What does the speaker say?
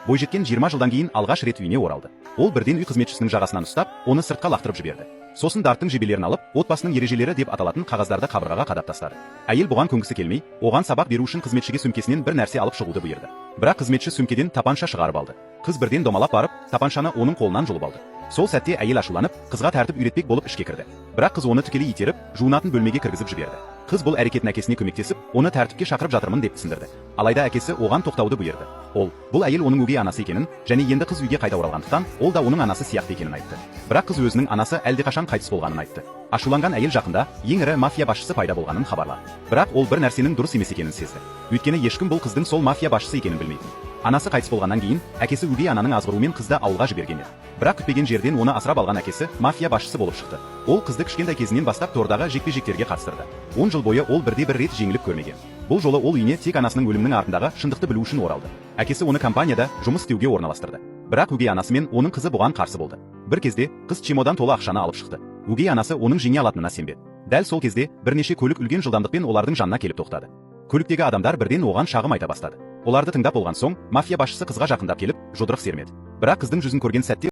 Бойжеткен 20 жылдан кейін алғаш рет үйіне оралды. Ол бірден үй қызметшісінің жағасынан ұстап, оны сыртқа лақтырып жіберді. Сосын дарттың жебелерін алып, отбасының ережелері деп аталатын қағаздарды қабырғаға қадап тастады. Әйел бұған көнгісі келмей, оған сабақ беру үшін қызметшіге сөмкесінен бір нәрсе алып шығуды бұйырды. Бірақ қызметші сөмкеден тапанша шығарып алды. Қыз бірден домалап барып, тапаншаны оның қолынан жұлып алды. Сол сәтте әйел ашуланып, қызға тәртіп үйретпек болып ішке кірді. Бірақ қыз оны тікелей итеріп, жуынатын бөлмеге кіргізіп жіберді. Қыз бұл әрекетін әкесіне көмектесіп, оны тәртіпке шақырып жатырмын деп түсіндірді. Алайда әкесі оған тоқтауды бұйырды. Бұл әйел оның өгей анасы екенін, және енді қыз үйге қайта оралғандықтан, ол да оның анасы сияқты екенін айтты. Бірақ қыз өзінің анасы әлдеқашан қайтыс болғанын айтты. Ашуланған әйел жақында ең ірі мафия басшысы пайда болғанын хабарлады. Бірақ ол бір нәрсенің дұрыс емес екенін сезді. Өйткені ешкім бұл қыздың сол мафия басшысы екенін білмейтін. Анасы қайтыс болғаннан кейін, әкесі өгей ананың азғыруымен қызды ауылға жіберген еді. Бірақ күтпеген жерден оны асырап алған әкесі мафия басшысы болып шықты. Ол қызды кішкентай кезінен бастап тордағы жекпе-жектерге қатыстырды. 10 жыл бойы ол бірде-бір рет жеңіліп көрмеген. Бұл жолы ол үйіне тек анасының өлімінің артындағы шындықты білу үшін оралды. Әкесі оны компанияда жұмыс істеуге орналастырды. Бірақ өгей анасы мен оның қызы бұған қарсы болды. Бір кезде қыз чемодан толы ақшаны алып шықты. Өгей анасы оның жеңе алатынына сенбеді. Дәл сол кезде бірнеше көлік үлкен жылдамдықпен олардың жанына келіп тоқтады. Көліктегі адамдар бірден оған шағым айта бастады. Оларды тыңдап болған соң, мафия басшысы қызға жақындап келіп, жұдырық сермеді. Бірақ қыздың жүзін көрген сәтте